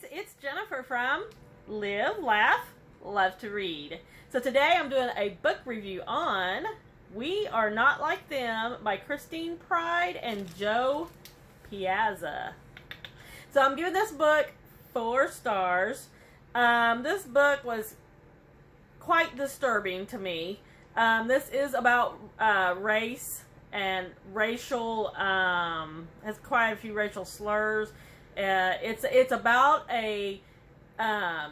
it's Jennifer from Live, Laugh, Love to Read. So today I'm doing a book review on We Are Not Like Them by Christine Pride and Joe PIAZZA. So I'm giving this book 4 stars. This book was quite disturbing to me. This is about race and racial, has quite a few racial slurs. It's about a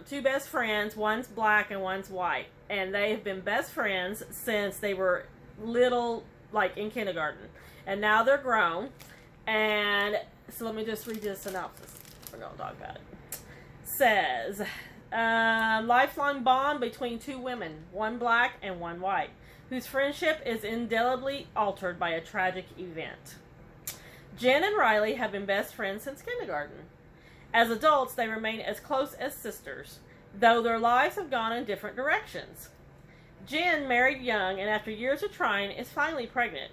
2 best friends. One's black and one's white, and they have been best friends since they were little, like in kindergarten, and now they're grown. And so let me just read the synopsis. We're gonna talk about it. Says lifelong bond between 2 women, one black and one white, whose friendship is indelibly altered by a tragic event. Jen and Riley have been best friends since kindergarten. As adults, they remain as close as sisters, though their lives have gone in different directions. Jen married young and after years of trying is finally pregnant.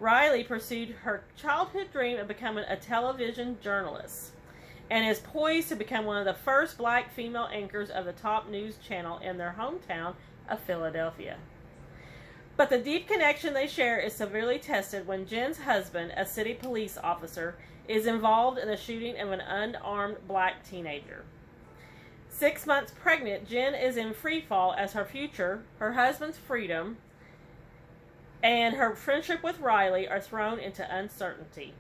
Riley pursued her childhood dream of becoming a television journalist and is poised to become one of the first black female anchors of the top news channel in their hometown of Philadelphia. But the deep connection they share is severely tested when Jen's husband, a city police officer, is involved in the shooting of an unarmed black teenager. 6 months pregnant, Jen is in free fall as her future, her husband's freedom, and her friendship with Riley are thrown into uncertainty.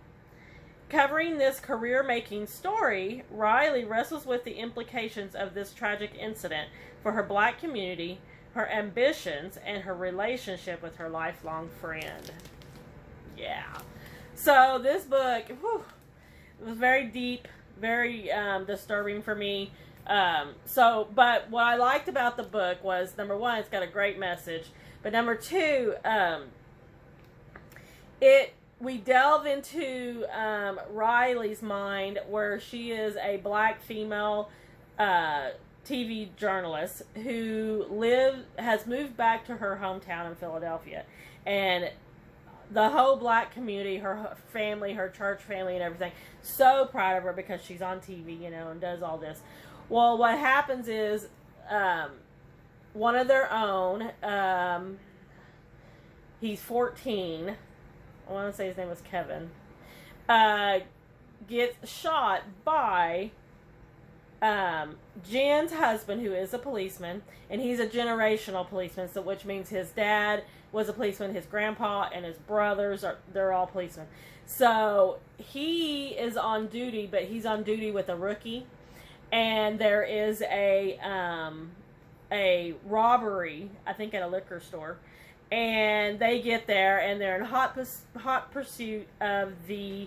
Covering this career-making story, Riley wrestles with the implications of this tragic incident for her black community, her ambitions, and her relationship with her lifelong friend. Yeah. So this book, was very deep, very disturbing for me. But what I liked about the book was, number 1, it's got a great message. But number 2, we delve into Riley's mind, where she is a black female TV journalist who has moved back to her hometown in Philadelphia, and the whole black community, her family, her church family, and everything, so proud of her because she's on TV, and does all this. Well, what happens is one of their own, he's 14. I want to say his name was Kevin. Gets shot by Jen's husband, who is a policeman, and he's a generational policeman, so which means his dad was a policeman, his grandpa and his brothers they're all policemen. So he is on duty, but he's on duty with a rookie, and there is a robbery, I think, at a liquor store, and they get there and they're in hot pursuit of the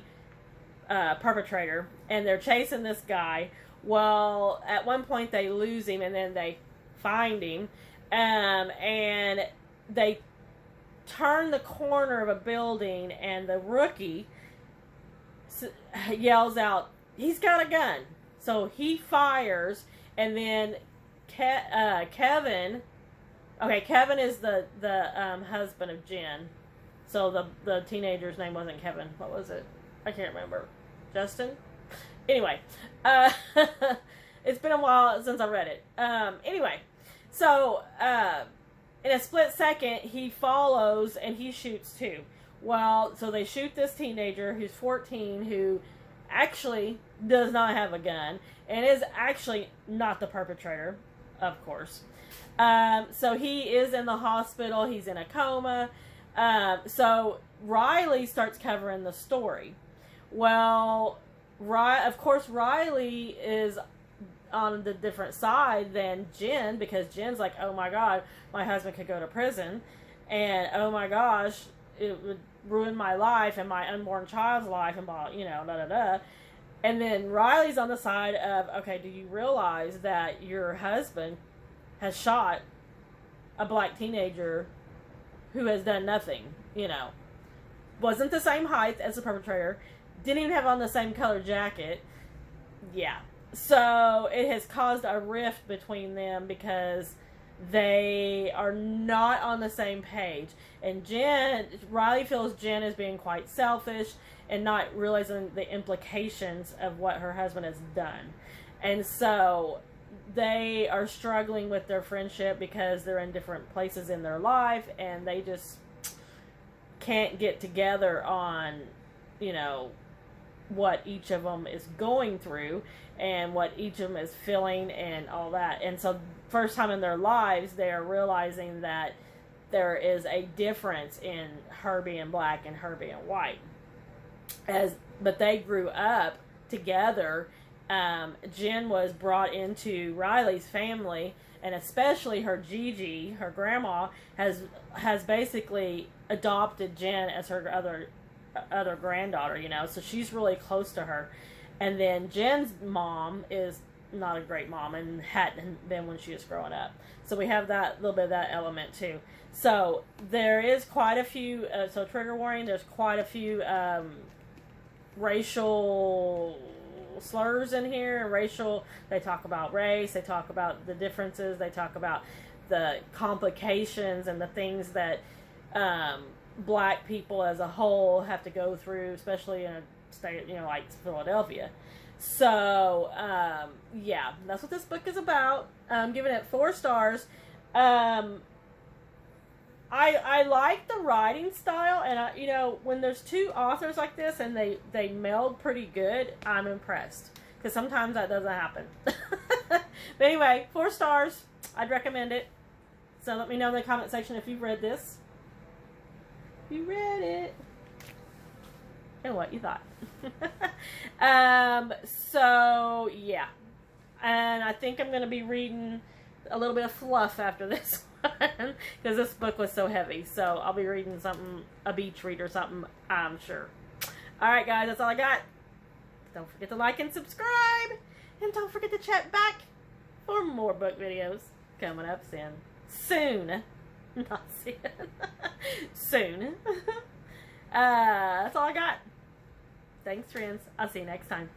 perpetrator, and they're chasing this guy. Well, at one point they lose him, and then they find him, and they turn the corner of a building, and the rookie yells out, "He's got a gun!" So he fires, and then Kevin is the husband of Jen. So the teenager's name wasn't Kevin. What was it? I can't remember. Justin? Anyway, it's been a while since I read it. Anyway, so in a split second, he follows and he shoots too. Well, so they shoot this teenager who's 14, who actually does not have a gun and is actually not the perpetrator, of course. So he is in the hospital. He's in a coma. So Riley starts covering the story. Well, of course, Riley is on the different side than Jen, because Jen's like, oh my God, my husband could go to prison, and oh my gosh, it would ruin my life and my unborn child's life, and blah, da da da. And then Riley's on the side of, okay, do you realize that your husband has shot a black teenager who has done nothing, wasn't the same height as the perpetrator, didn't even have on the same color jacket. Yeah. So it has caused a rift between them, because they are not on the same page. And Riley feels Jen is being quite selfish and not realizing the implications of what her husband has done. And so they are struggling with their friendship because they're in different places in their life, and they just can't get together on, you know, what each of them is going through and what each of them is feeling and all that. And so first time in their lives, they are realizing that there is a difference in her being black and her being white. But they grew up together. Jen was brought into Riley's family, and especially her Gigi, her grandma, has basically adopted Jen as her other granddaughter, you know, so she's really close to her. And then Jen's mom is not a great mom and hadn't been when she was growing up. So we have that little bit of that element too. So there is quite a few, so trigger warning, there's quite a few racial slurs in here. They talk about race, they talk about the differences, they talk about the complications and the things that black people as a whole have to go through, especially in a state, you know, like Philadelphia. So, yeah, that's what this book is about. I'm giving it 4 stars. I like the writing style, and you know, when there's 2 authors like this and they meld pretty good, I'm impressed, because sometimes that doesn't happen. But anyway, 4 stars. I'd recommend it. So let me know in the comment section if you've read this. You read it and what you thought. So yeah, and I think I'm going to be reading a little bit of fluff after this one, because this book was so heavy. So I'll be reading something, a beach read or something, I'm sure. Alright guys, that's all I got. Don't forget to like and subscribe, and don't forget to check back for more book videos coming up soon. Not soon. Soon. That's all I got. Thanks, friends. I'll see you next time.